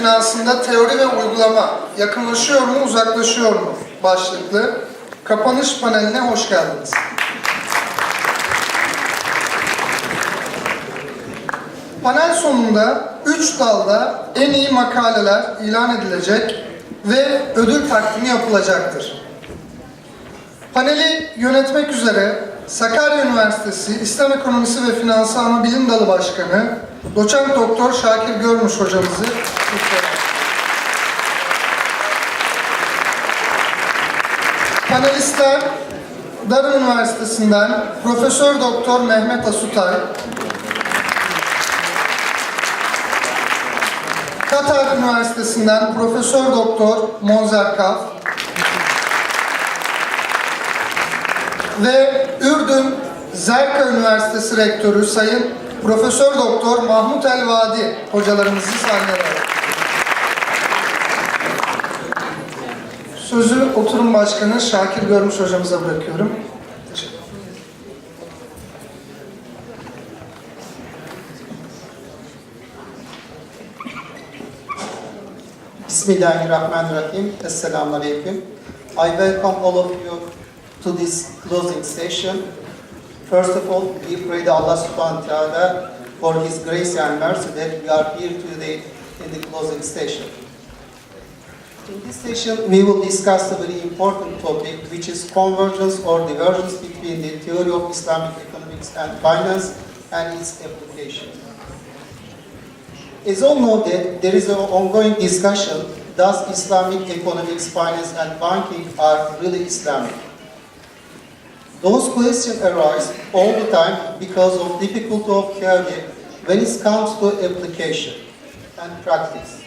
finansında teori ve uygulama yakınlaşıyor mu, uzaklaşıyor mu başlıklı kapanış paneline hoş geldiniz. Panel sonunda 3 dalda en iyi makaleler ilan edilecek ve ödül takdimi yapılacaktır. Paneli yönetmek üzere Sakarya Üniversitesi İslam Ekonomisi ve Finansı Anabilim Dalı Başkanı Doçent Doktor Şakir Görmüş hocamızı kutluyorum. Panelistler Darı Üniversitesi'nden Profesör Doktor Mehmet Asutay, Katar Üniversitesi'nden Profesör Doktor Monzer Kaf ve Ürdün Zerka Üniversitesi Rektörü Sayın Profesör Doktor Mahmut El-Vadi hocalarımızı sahneye alalım. Sözü oturum başkanı Şakir Görmüş hocamıza bırakıyorum. Teşekkür ederim. Bismillahirrahmanirrahim. Assalamu alaikum. I welcome all of you to this closing session. First of all, we pray to Allah subhanahu wa ta'ala for His grace and mercy that we are here today in the closing session. In this session, we will discuss a very important topic, which is convergence or divergence between the theory of Islamic economics and finance and its application. As all know that there is an ongoing discussion, does Islamic economics, finance and banking are really Islamic? Those questions arise all the time because of difficulty of theory when it comes to application and practice.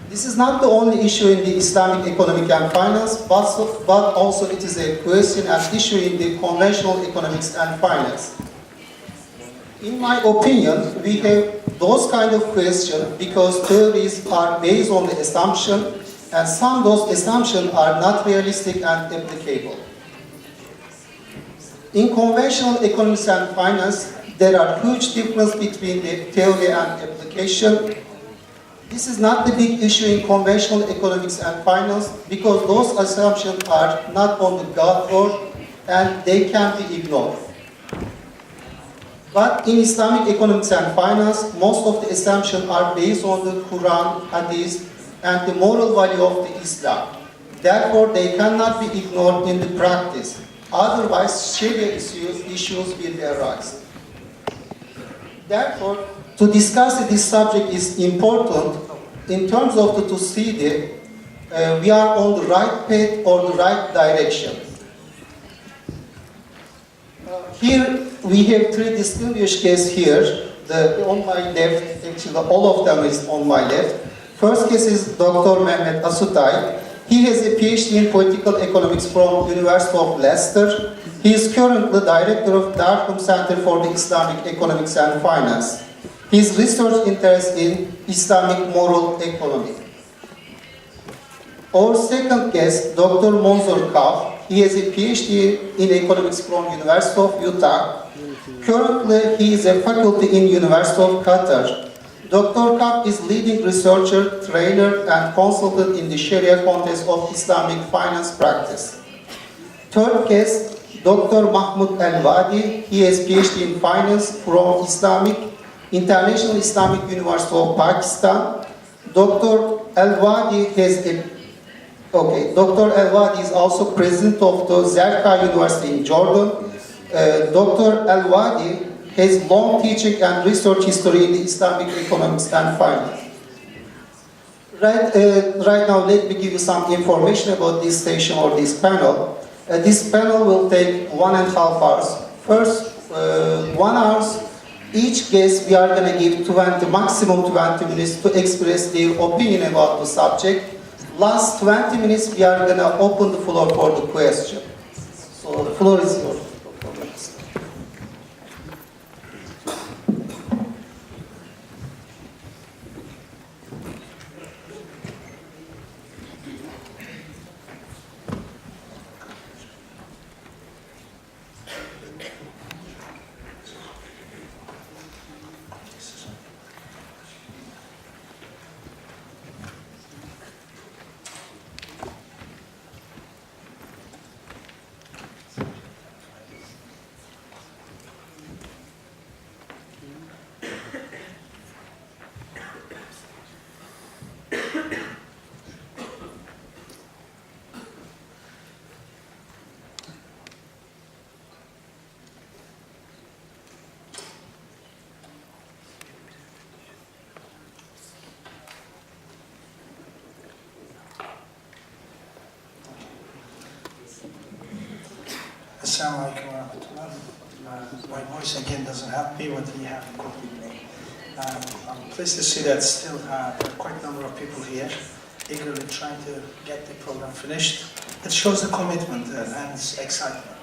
This is not the only issue in the Islamic economic and finance, but also it is a question and issue in the conventional economics and finance. In my opinion, we have those kind of questions because theories are based on the assumption, and some of those assumptions are not realistic and applicable. In conventional economics and finance, there are huge differences between the theory and application. This is not the big issue in conventional economics and finance because those assumptions are not on the ground floor and they can be ignored. But in Islamic economics and finance, most of the assumptions are based on the Quran, Hadith, and the moral value of the Islam. Therefore, they cannot be ignored in the practice. Otherwise, Sharia issues will arise. Therefore, to discuss this subject is important in terms of to see we are on the right path or the right direction. Here we have three distinguished guests here. On my left, actually all of them is on my left. First guest is Dr. Mehmet Asutay. He has a PhD in political economics from University of Leicester. He is currently director of Dartmouth Center for the Islamic Economics and Finance. His research interests in Islamic moral economy. Our second guest, Dr. Monzer Kaf. He has a PhD in economics from University of Utah. Currently, he is a faculty in University of Qatar. Dr. Kaf is leading researcher, trainer, and consultant in the Sharia context of Islamic finance practice. Third guest, Dr. Mahmoud El-Wadi. He has PhD in finance from International Islamic University of Pakistan. Dr. El-Wadi is also president of the Zerka University in Jordan. Dr. El-Wadi has long teaching and research history in the Islamic economics and finance. Right now, let me give you some information about this session or this panel. This panel will take 1.5 hours. First, 1 hour, each guest we are going to give maximum 20 minutes to express their opinion about the subject. Last 20 minutes, we are going to open the floor for the question. So the floor is yours. Assalamu alaikum wa rahmatullah. My voice again doesn't help me, but you have to cope with me. I'm pleased to see that still there are quite a number of people here eagerly trying to get the program finished. It shows the commitment and excitement.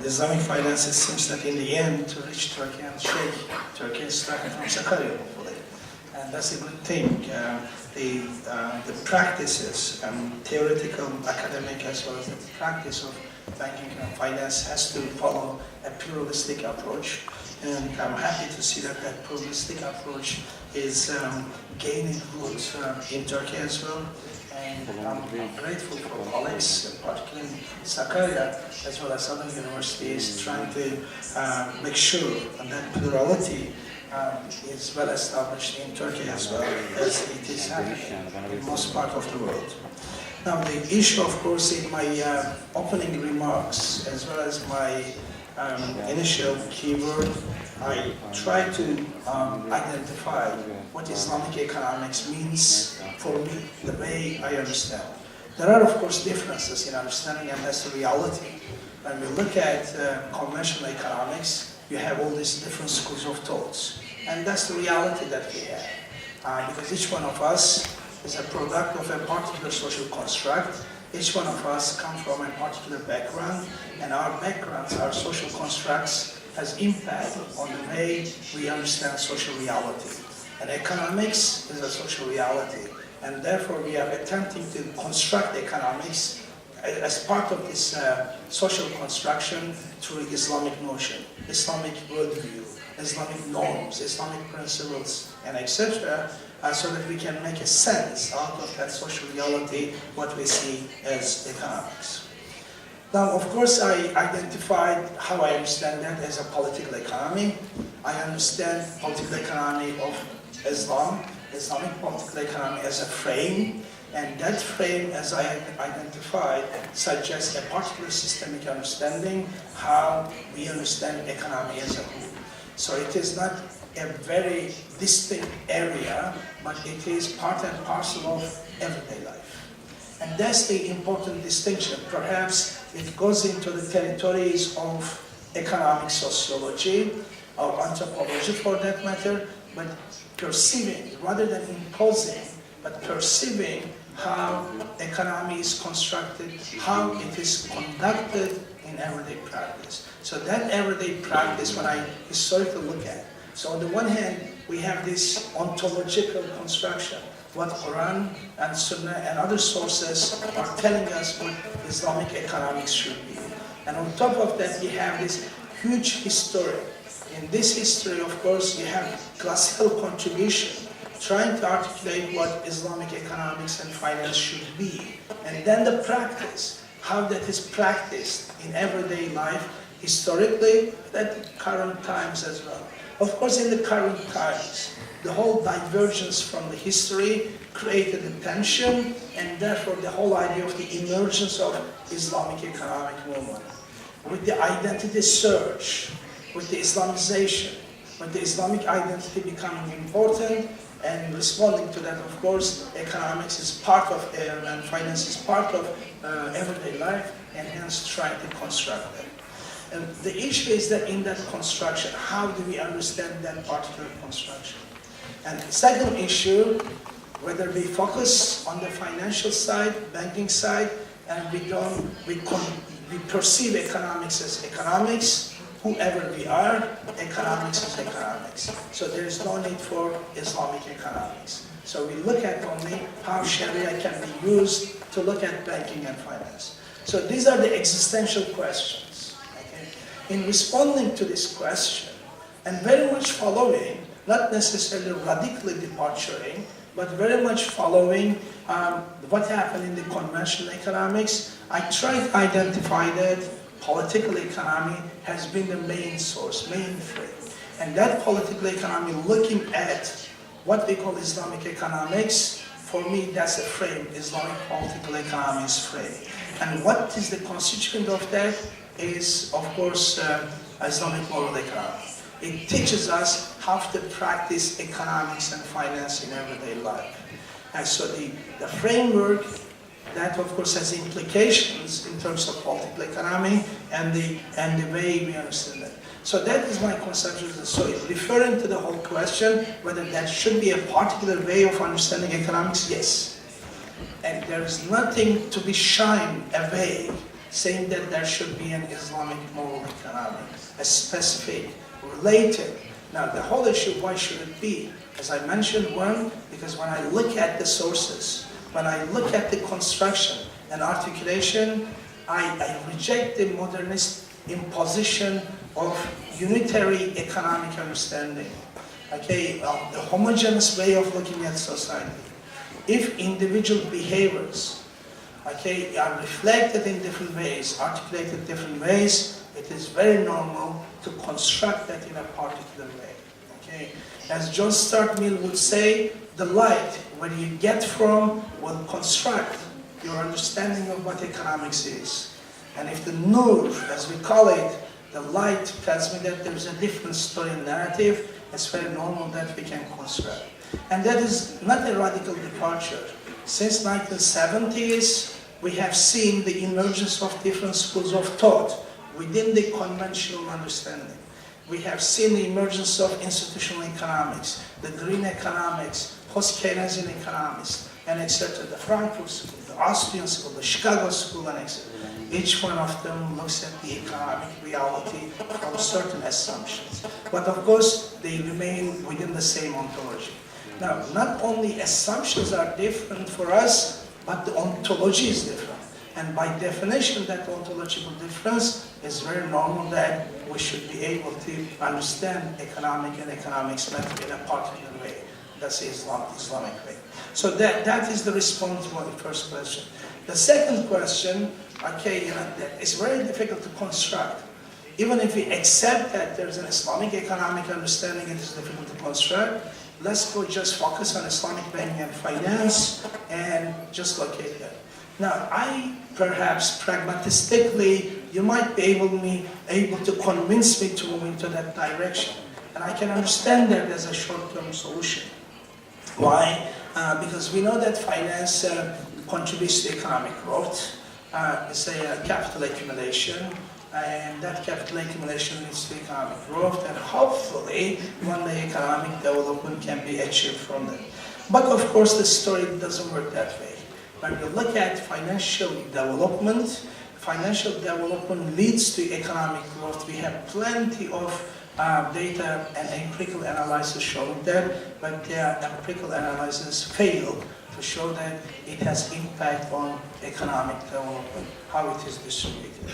Islamic finance, it seems that in the end to reach Turkey and shake Turkey is starting from Sakarya, hopefully. And that's a good thing. The practices, theoretical, academic, as well as the practice of banking and finance has to follow a pluralistic approach. And I'm happy to see that that pluralistic approach is gaining roots in Turkey as well. And I'm grateful for colleagues, particularly in Sakarya, as well as other universities, trying to make sure that plurality is well established in Turkey as well as it is happening in most part of the world. Now the issue, of course, in my opening remarks, as well as my initial keyword, I try to identify what Islamic economics means for me, the way I understand. There are, of course, differences in understanding, and that's the reality. When we look at conventional economics, you have all these different schools of thoughts. And that's the reality that we have. Because each one of us is a product of a particular social construct. Each one of us comes from a particular background, and our backgrounds, our social constructs, has impact on the way we understand social reality. And economics is a social reality, and therefore we are attempting to construct economics as part of this social construction through Islamic notion, Islamic worldview, Islamic norms, Islamic principles, and etc., so that we can make a sense out of that social reality, what we see as economics. Now, of course, I identified how I understand that as a political economy. I understand political economy of Islam, Islamic political economy as a frame, and that frame, as I identified, suggests a particular systemic understanding how we understand economy as a whole. So it is not a very distinct area, but it is part and parcel of everyday life. And that's the important distinction. Perhaps it goes into the territories of economic sociology or anthropology for that matter, but perceiving, rather than imposing, but perceiving how economy is constructed, how it is conducted in everyday practice. So that everyday practice, when I historically look at, so on the one hand, we have this ontological construction, what Quran and Sunnah and other sources are telling us what Islamic economics should be. And on top of that, we have this huge history. In this history, of course, you have classical contribution, trying to articulate what Islamic economics and finance should be. And then the practice, how that is practiced in everyday life, historically, at current times as well. Of course, in the current times, the whole divergence from the history created a tension, and therefore the whole idea of the emergence of Islamic economic movement. With the identity search, with the Islamization, with the Islamic identity becoming important, and responding to that, of course, economics is part of, and finance is part of everyday life, and hence trying to construct that. And the issue is that in that construction, how do we understand that particular construction? And the second issue, whether we focus on the financial side, banking side, and we perceive economics as economics, whoever we are, economics is economics. So there is no need for Islamic economics. So we look at only how Sharia can be used to look at banking and finance. So these are the existential questions. Okay? In responding to this question, and very much following, not necessarily radically departuring, but very much following what happened in the conventional economics, I tried to identify that political economy has been the main source, main frame. And that political economy, looking at what we call Islamic economics, for me that's a frame, Islamic political economics frame. And what is the constituent of that is, of course, Islamic moral economy. It teaches us how to practice economics and finance in everyday life. And so the framework that of course has implications in terms of political economy and the way we understand it. So that is my conception. So referring to the whole question, whether that should be a particular way of understanding economics, yes. And there is nothing to be shied away saying that there should be an Islamic moral economy, a specific, related. Now the whole issue, why should it be? As I mentioned, one, because when I look at the sources, when I look at the construction and articulation, I reject the modernist imposition of unitary economic understanding, okay, the homogeneous way of looking at society. If individual behaviors, okay, are reflected in different ways, articulated different ways, it is very normal to construct that in a particular way, okay. As John Stuart Mill would say, the light, where you get from, will construct your understanding of what economics is. And if the nur, as we call it, the light tells me that there's a different story and narrative, it's very normal that we can construct. And that is not a radical departure. Since 1970s, we have seen the emergence of different schools of thought within the conventional understanding. We have seen the emergence of institutional economics, the green economics, post-Keynesian economics, and etc. The Frankfurt School, the Austrian School, the Chicago School, and etc. Each one of them looks at the economic reality from certain assumptions. But of course, they remain within the same ontology. Now, not only assumptions are different for us, but the ontology is different. And by definition, that ontological difference is very normal that we should be able to understand economic and economics method in a particular way. That's the Islamic way. So that is the response to the first question. The second question, okay, it's very difficult to construct. Even if we accept that there's an Islamic economic understanding, it is difficult to construct. Let's go just focus on Islamic banking and finance and just locate that. Now, perhaps pragmatistically, you might be able to convince me to move into that direction. And I can understand that as a short-term solution. Why? Because we know that finance contributes to economic growth. It's a capital accumulation, and that capital accumulation leads to economic growth, and hopefully one day economic development can be achieved from that. But of course, the story doesn't work that way. When we look at financial development leads to economic growth. We have plenty of data and empirical analysis showing that, but their empirical analysis fail to show that it has impact on economic development, how it is distributed.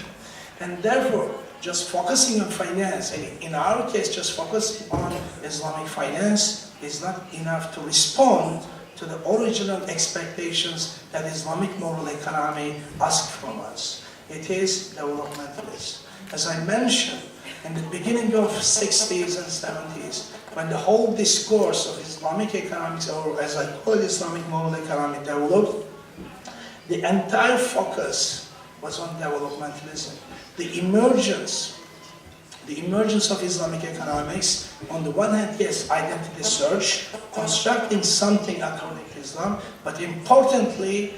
And therefore, just focusing on finance, and in our case, just focusing on Islamic finance is not enough to respond to the original expectations that Islamic moral economy asked from us. It is developmentalist. As I mentioned, in the beginning of 60s and 70s, when the whole discourse of Islamic economics, or as I call it, Islamic moral economy, developed, the entire focus was on developmentalism. The emergence of Islamic economics, on the one hand, yes, identity search, constructing something according to Islam, but importantly,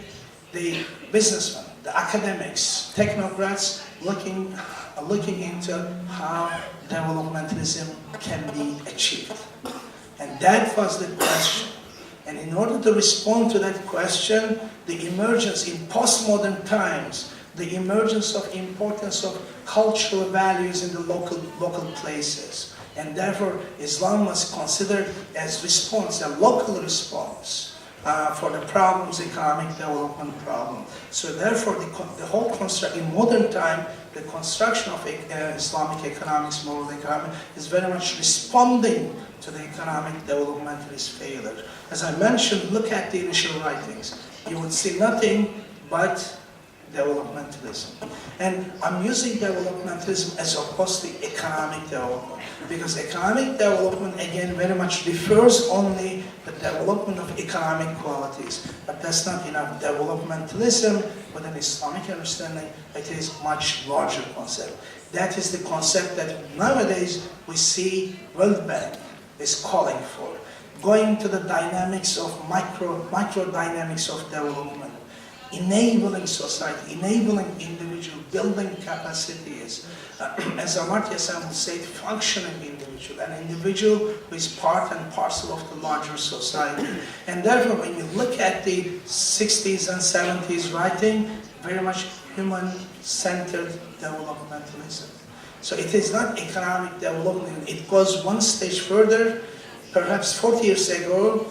the businessmen, the academics, technocrats looking into how developmentalism can be achieved. And that was the question. And in order to respond to that question, the emergence in postmodern times, the emergence of importance of cultural values in the local places. And therefore, Islam was considered as response, a local response for the problems, economic development problem. So therefore, the whole construct, in modern time, the construction of Islamic economics, moral economy, is very much responding to the economic developmentalist failure. As I mentioned, look at the initial writings. You would see nothing but developmentalism. And I'm using developmentalism as opposed to economic development, because economic development, again, very much refers only to the development of economic qualities. But that's not enough. Developmentalism, with an Islamic understanding, it is a much larger concept. That is the concept that nowadays we see World Bank is calling for, going to the dynamics of micro dynamics of development. enabling society, enabling individual, building capacities. As Amartya Sen would say, functioning individual, an individual who is part and parcel of the larger society. And therefore, when you look at the 60s and 70s writing, very much human-centered developmentalism. So it is not economic development, it goes one stage further. Perhaps 40 years ago,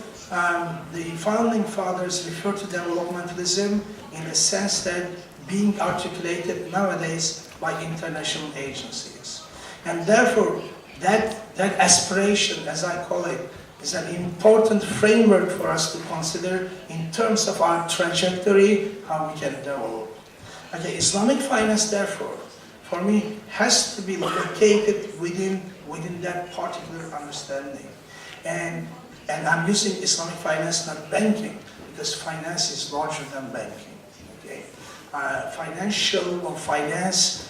the founding fathers referred to developmentalism in the sense that being articulated nowadays by international agencies. And therefore, that aspiration, as I call it, is an important framework for us to consider in terms of our trajectory, how we can develop. Okay, Islamic finance, therefore, for me, has to be located within that particular understanding. And I'm using Islamic finance, not banking, because finance is larger than banking. Okay? Financial or finance,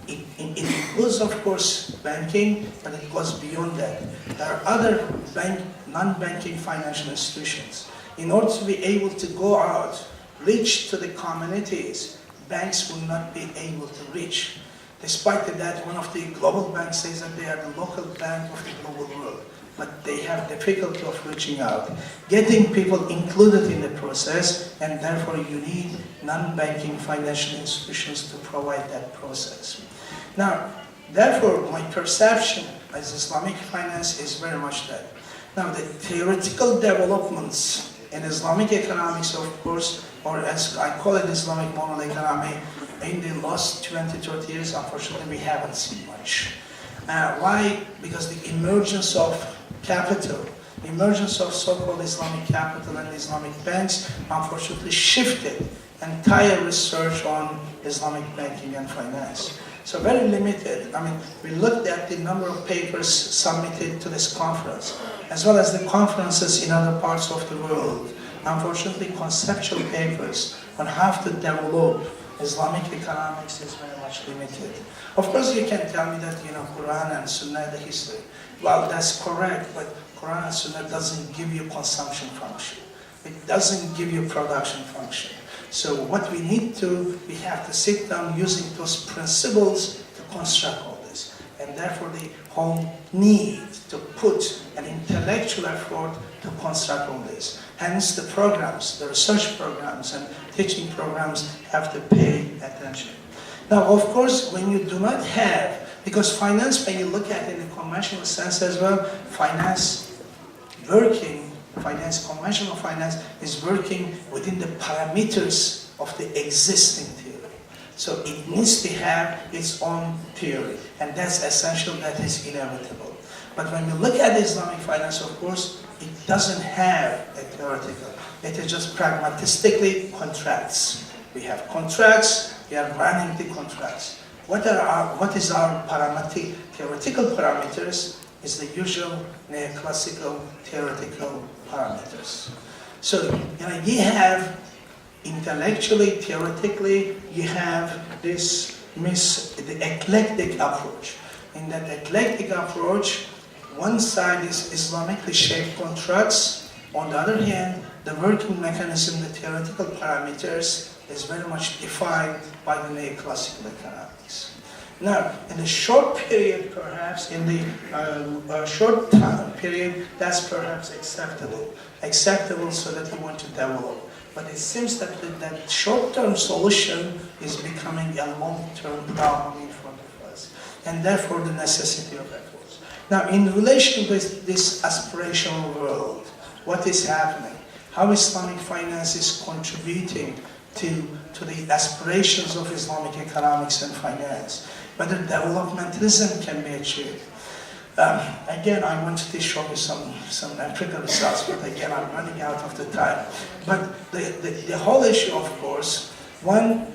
it includes, of course, banking, but it goes beyond that. There are other non-banking financial institutions. In order to be able to go out, reach to the communities, banks will not be able to reach. Despite that, one of the global banks says that they are the local bank of the global world, but they have difficulty of reaching out, getting people included in the process, and therefore you need non-banking financial institutions to provide that process. Now, therefore, my perception as Islamic finance is very much that. Now, the theoretical developments in Islamic economics, of course, or as I call it, Islamic moral economy, in the last 20, 30 years, unfortunately, we haven't seen much. Why? Because the emergence of capital, the emergence of so-called Islamic capital and Islamic banks, unfortunately shifted entire research on Islamic banking and finance. So very limited. I mean, we looked at the number of papers submitted to this conference, as well as the conferences in other parts of the world. Unfortunately, conceptual papers on how to develop Islamic economics is very much limited. Of course, you can tell me that, Quran and Sunnah, the history. Well, that's correct, but Quran and Sunnah doesn't give you consumption function. It doesn't give you production function. So what we have to sit down using those principles to construct all this. And therefore, the whole need to put an intellectual effort to construct all this. Hence, the programs, the research programs and teaching programs have to pay attention. Now, of course, when you do not have, because finance, when you look at it in a conventional sense as well, conventional finance is working within the parameters of the existing theory. So it needs to have its own theory, and that's essential, that is inevitable. But when you look at Islamic finance, of course, it doesn't have a theoretical. It is just pragmatistically contracts. We have contracts, we are running the contracts. What is our theoretical parameters is the usual neoclassical theoretical parameters. So, you have intellectually, theoretically, you have the eclectic approach. In that eclectic approach, one side is Islamically shaped contracts. On the other hand, the working mechanism, the theoretical parameters, is very much defined by the neoclassical economics. Now, in the short period, perhaps, in the short time period, that's perhaps acceptable. Acceptable so that you want to develop. But it seems that that short-term solution is becoming a long-term problem in front of us. And therefore, the necessity of efforts. Now, in relation with this aspirational world, what is happening? How Islamic finance is contributing to the aspirations of Islamic economics and finance, whether developmentalism can be achieved. Again, I wanted to show you some empirical results, but again, I'm running out of the time. But the whole issue, of course, one,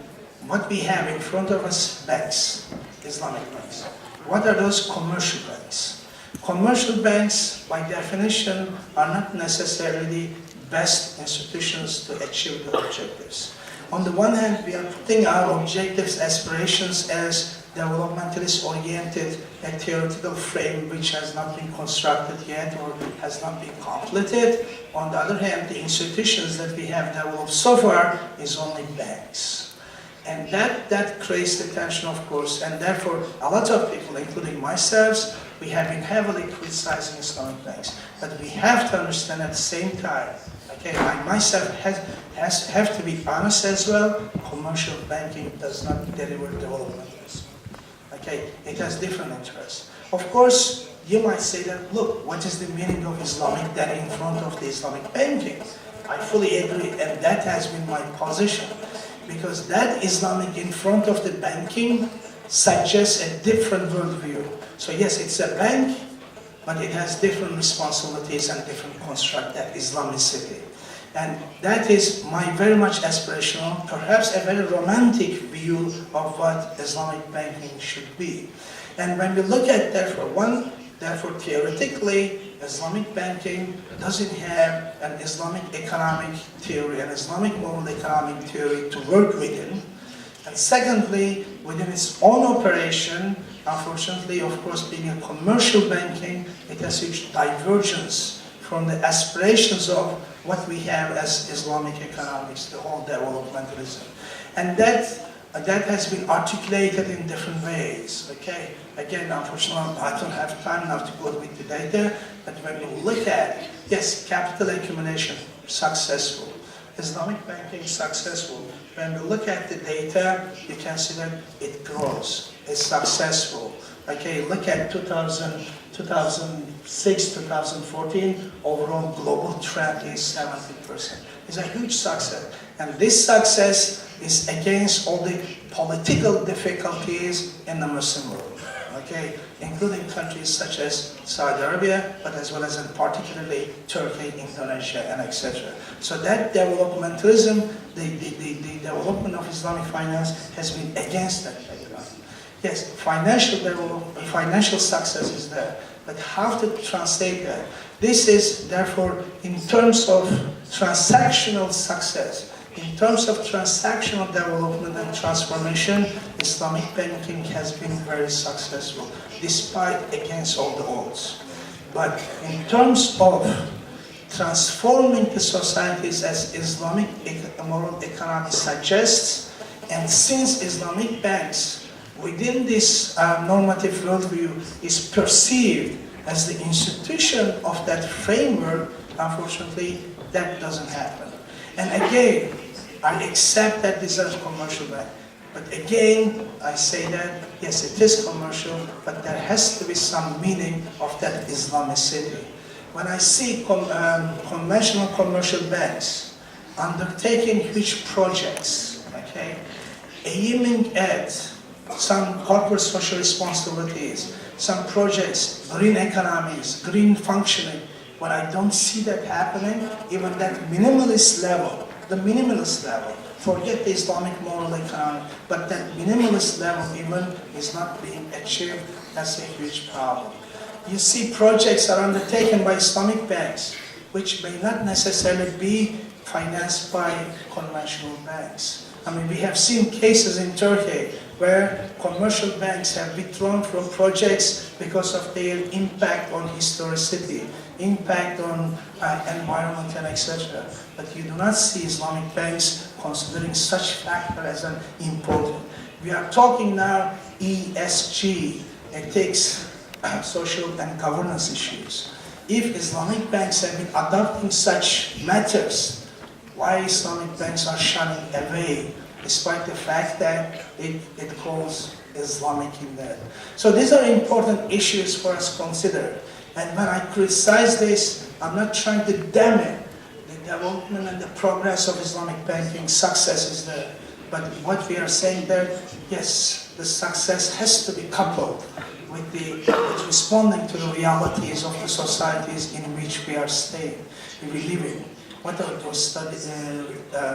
what we have in front of us, banks, Islamic banks. What are those commercial banks? Commercial banks, by definition, are not necessarily best institutions to achieve the objectives. On the one hand, we are putting our objectives, aspirations as developmentalist-oriented a theoretical frame which has not been constructed yet or has not been completed. On the other hand, the institutions that we have developed so far is only banks. And that creates the tension, of course, and therefore a lot of people, including myself, we have been heavily criticizing Islamic banks. But we have to understand at the same time, okay, I myself have to be honest as well, commercial banking does not deliver development. Okay, it has different interests. Of course, you might say that, look, what is the meaning of Islamic debt in front of the Islamic banking? I fully agree, and that has been my position. Because that Islamic in front of the banking suggests a different worldview. So yes, it's a bank, but it has different responsibilities and different construct, that Islamicity. And that is my very much aspirational, perhaps a very romantic view of what Islamic banking should be. And when we look at, therefore theoretically, Islamic banking doesn't have an Islamic economic theory, an Islamic moral economic theory to work within. And secondly, within its own operation, unfortunately, of course, being a commercial banking, it has huge divergence from the aspirations of what we have as Islamic economics, the whole developmentalism. And that has been articulated in different ways, okay? Again, unfortunately, I don't have time now to go with the data, but when you look at, yes, capital accumulation, successful. Islamic banking, successful. When we look at the data, you can see that it grows, it's successful. Okay, look at 2006, 2014, overall global trend is 70%. It's a huge success. And this success is against all the political difficulties in the Muslim world. Okay, including countries such as Saudi Arabia, but as well as in particularly Turkey, Indonesia, and etc. So that developmentalism, the development of Islamic finance has been against that background. Yes, financial success is there, but how to translate that? This is therefore in terms of transactional success. In terms of transactional development and transformation, Islamic banking has been very successful, despite against all the odds. But in terms of transforming the societies as Islamic moral economy suggests, and since Islamic banks within this normative worldview is perceived as the institution of that framework, unfortunately, that doesn't happen. And again, I accept that this is a commercial bank. But again, I say that, yes, it is commercial, but there has to be some meaning of that Islamicity. When I see conventional commercial banks undertaking huge projects, okay, aiming at some corporate social responsibilities, some projects, green economies, green functioning, when I don't see that happening, even that minimalist level, the minimalist level, forget the Islamic moral economy, but that minimalist level even is not being achieved, that's a huge problem. You see projects are undertaken by Islamic banks, which may not necessarily be financed by conventional banks. I mean, we have seen cases in Turkey where commercial banks have withdrawn from projects because of their impact on historicity, impact on environment and etc. But you do not see Islamic banks considering such factor as an important. We are talking now ESG, ethics, social and governance issues. If Islamic banks have been adopting such matters, why Islamic banks are shunning away, despite the fact that it calls Islamic in that. So these are important issues for us to consider. And when I criticize this, I'm not trying to damage the development and the progress of Islamic banking. Success is there. But what we are saying there, yes, the success has to be coupled with responding to the realities of the societies in which we are staying, we live in. What are those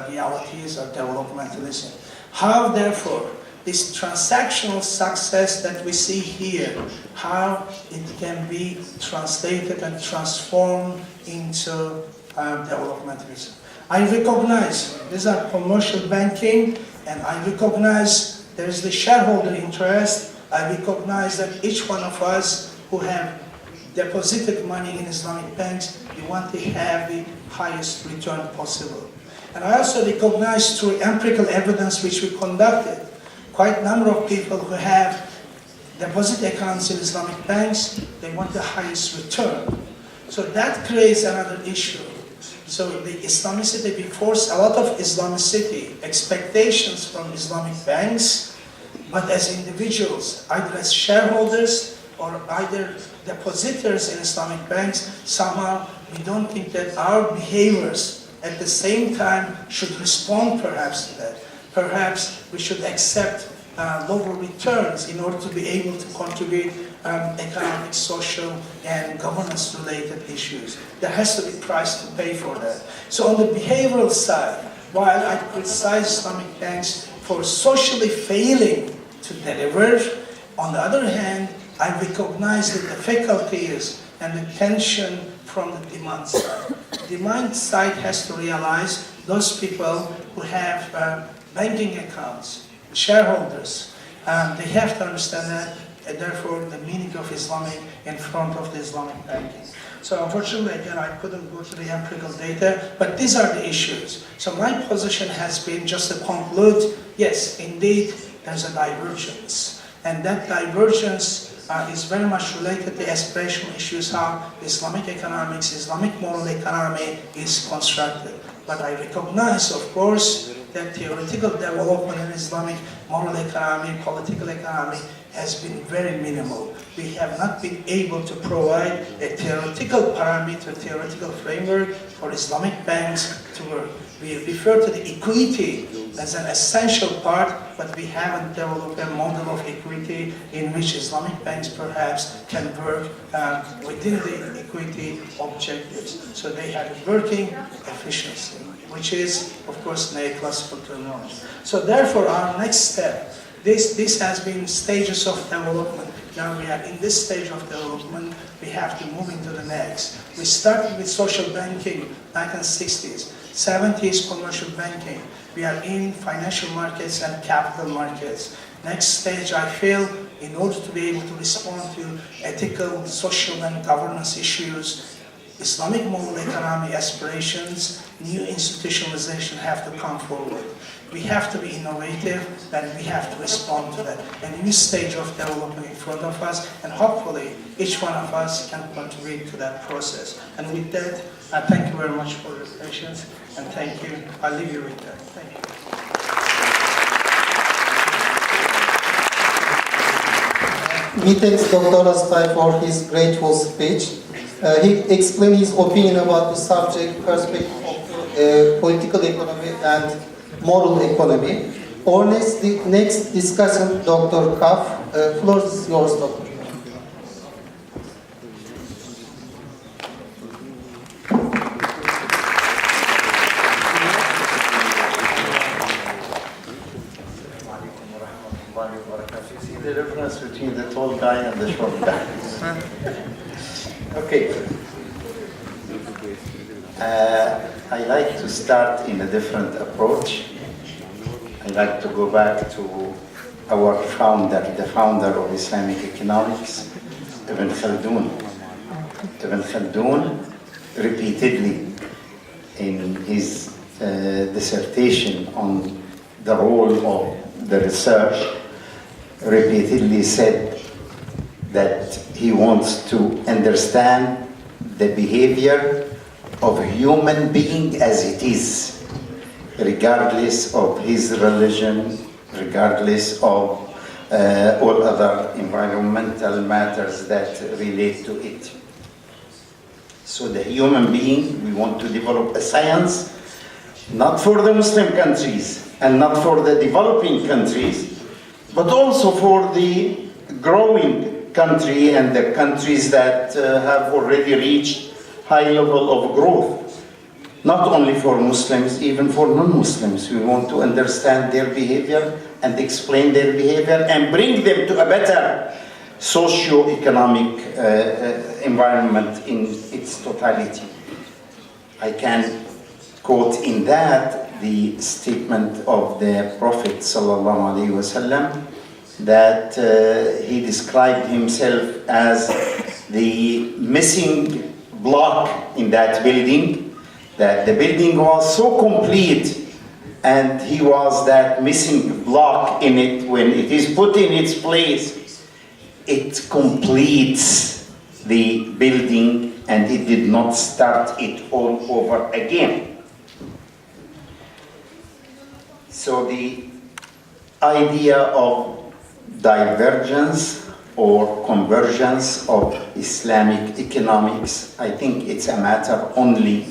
realities of developmentalism? How, therefore, this transactional success that we see here, how it can be translated and transformed into developmentalism. I recognize these are commercial banking, and I recognize there is the shareholder interest, I recognize that each one of us who have deposited money in Islamic banks, we want to have the highest return possible. And I also recognize through empirical evidence which we conducted, quite a number of people who have deposit accounts in Islamic banks, they want the highest return. So that creates another issue. So the Islamicity, we force a lot of Islamicity expectations from Islamic banks, but as individuals, either as shareholders or either depositors in Islamic banks, somehow we don't think that our behaviors at the same time should respond perhaps to that. Perhaps we should accept lower returns in order to be able to contribute economic, social, and governance-related issues. There has to be a price to pay for that. So on the behavioral side, while I criticize Islamic banks for socially failing to deliver, on the other hand, I recognize the difficulties and the tension from the demand side. The demand side has to realize those people who have banking accounts, shareholders, they have to understand that, and therefore the meaning of Islamic in front of the Islamic banking. So unfortunately, again, I couldn't go to the empirical data, but these are the issues. So my position has been just to conclude, yes, indeed, there's a divergence. And that divergence is very much related to aspirational issues, how Islamic economics, Islamic moral economy is constructed. But I recognize, of course, that theoretical development in Islamic moral economy, political economy has been very minimal. We have not been able to provide a theoretical parameter, theoretical framework for Islamic banks to work. We refer to the equity as an essential part, but we haven't developed a model of equity in which Islamic banks perhaps can work within the equity objectives. So they have working efficiency, which is, of course, neoclassical terminology. So therefore, our next step, this has been stages of development. Now we are in this stage of development, we have to move into the next. We started with social banking back in the 60s, 70s commercial banking. We are in financial markets and capital markets. Next stage, I feel, in order to be able to respond to ethical, social, and governance issues, Islamic moral economy aspirations, new institutionalization have to come forward. We have to be innovative, and we have to respond to that. A new stage of development in front of us, and hopefully each one of us can contribute to that process. And with that, I thank you very much for your patience, and thank you. I'll leave you with that. Thank you. We thank Dr. Astay for his grateful speech. He explained his opinion about the subject perspective of political economy and moral economy. Our next discussion, Dr. Kaf. Floor is yours, Dr. See the difference between the tall guy and the short guy. Okay. I like to start in a different approach. I like to go back to our founder, the founder of Islamic economics, Ibn Khaldun. Ibn Khaldun repeatedly in his dissertation on the role of the research repeatedly said that he wants to understand the behavior of a human being as it is, regardless of his religion, regardless of all other environmental matters that relate to it. So the human being, we want to develop a science, not for the Muslim countries and not for the developing countries, but also for the growing country and the countries that have already reached high level of growth. Not only for Muslims, even for non-Muslims. We want to understand their behavior and explain their behavior and bring them to a better socio-economic environment in its totality. I can quote in that the statement of the Prophet sallallahu alaihi wasallam that he described himself as the missing block in that building, that the building was so complete and he was that missing block in it. When it is put in its place, it completes the building and it did not start it all over again. So the idea of divergence or convergence of Islamic economics, I think it's a matter only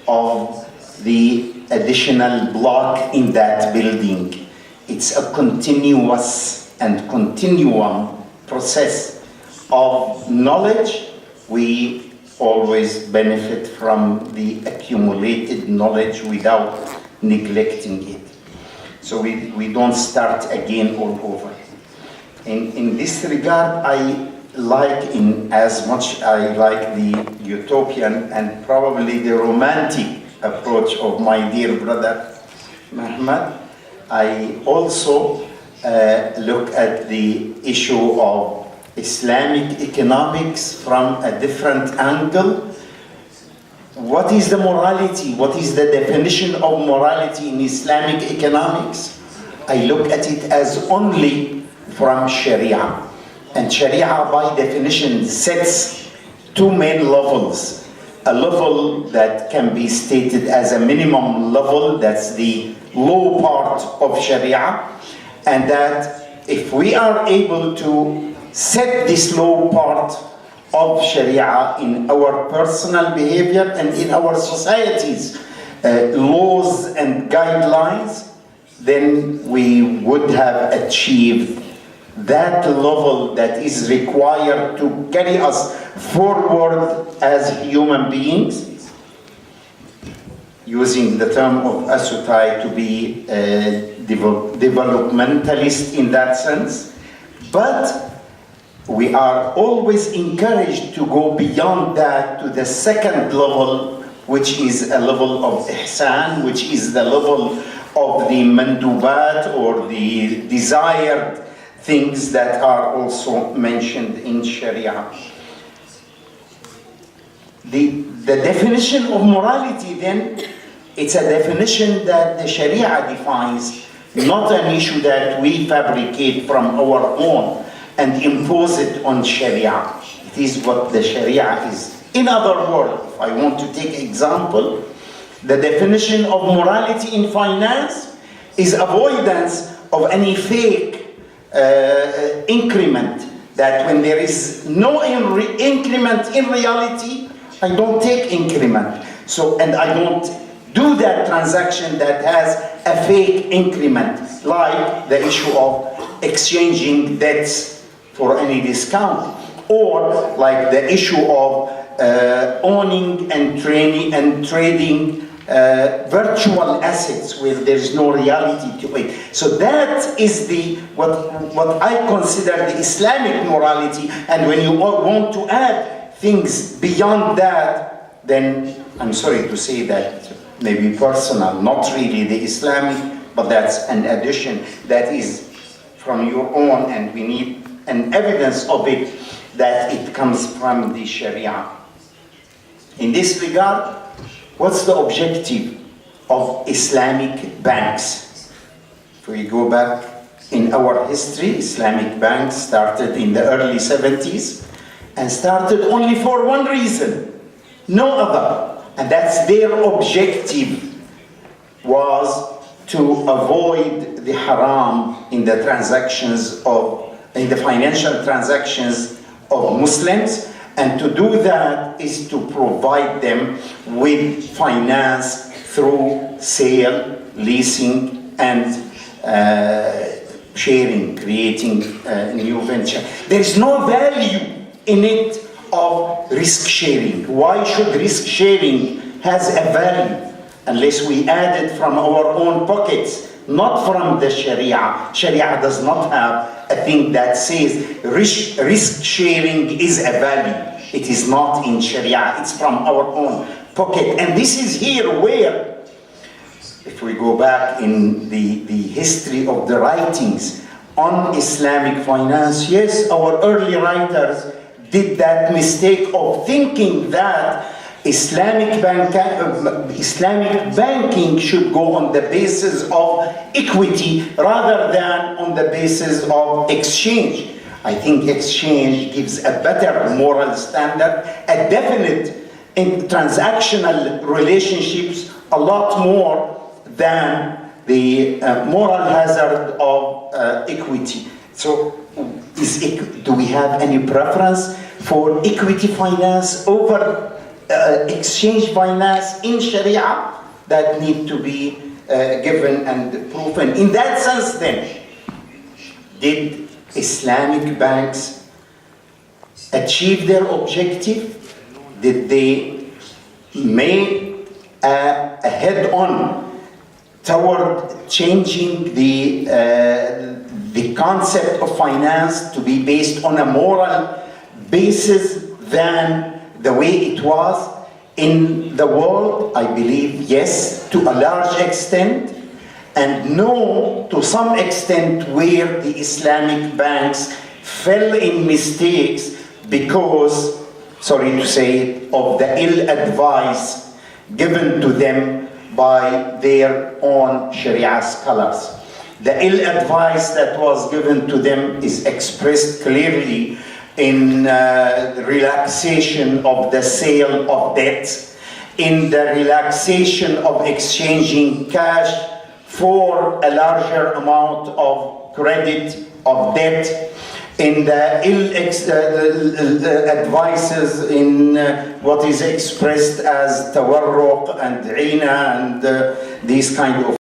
of the additional block in that building. It's a continuous and continuum process of knowledge. We always benefit from the accumulated knowledge without neglecting it. So we don't start again all over. In this regard, I like, in as much I like the utopian and probably the romantic approach of my dear brother Muhammad, I also look at the issue of Islamic economics from a different angle. What is the morality? What is the definition of morality in Islamic economics? I look at it as only from Sharia. And Sharia, by definition, sets two main levels. A level that can be stated as a minimum level, that's the low part of Sharia, and that if we are able to set this low part of Sharia in our personal behavior and in our society's laws and guidelines, then we would have achieved that level that is required to carry us forward as human beings, using the term of Asutai to be developmentalist in that sense. But we are always encouraged to go beyond that to the second level, which is a level of ihsan, which is the level of the mandubat, or the desired things that are also mentioned in Sharia. The definition of morality then, it's a definition that the Sharia defines, not an issue that we fabricate from our own and impose it on Sharia. It is what the Sharia is. In other words, if I want to take example, the definition of morality in finance is avoidance of any fake increment, that when there is no increment in reality, I don't take increment. So, and I don't do that transaction that has a fake increment, like the issue of exchanging debts for any discount, or like the issue of owning and trading virtual assets where there is no reality to it. So that is what I consider the Islamic morality. And when you want to add things beyond that, then I'm sorry to say that maybe personal, not really the Islamic, but that's an addition that is from your own, and we need an evidence of it that it comes from the Sharia. In this regard, what's the objective of Islamic banks? If we go back in our history, Islamic banks started in the early 70s and started only for one reason, no other, and that's their objective was to avoid the haram in the financial transactions of Muslims. And to do that is to provide them with finance through sale, leasing, and sharing, creating a new venture. There is no value in it of risk sharing. Why should risk sharing has a value unless we add it from our own pockets, not from the Sharia? Sharia does not have a thing that says risk sharing is a value. It is not in Sharia, it's from our own pocket. And this is here where, if we go back in the history of the writings on Islamic finance. Yes, our early writers did that mistake of thinking that Islamic banking should go on the basis of equity rather than on the basis of exchange. I think exchange gives a better moral standard, a definite in transactional relationships, a lot more than the moral hazard of equity. So do we have any preference for equity finance over exchange finance in Sharia? That need to be given and proven. In that sense then, did Islamic banks achieve their objective? Did they make a head-on toward changing the concept of finance to be based on a moral basis than the way it was in the world? I believe yes, to a large extent, and no, to some extent, where the Islamic banks fell in mistakes because, sorry to say, of the ill advice given to them by their own Sharia scholars. The ill advice that was given to them is expressed clearly in the relaxation of the sale of debt, in the relaxation of exchanging cash for a larger amount of credit, of debt, in the ill advices in what is expressed as tawarruq and ina and these kind of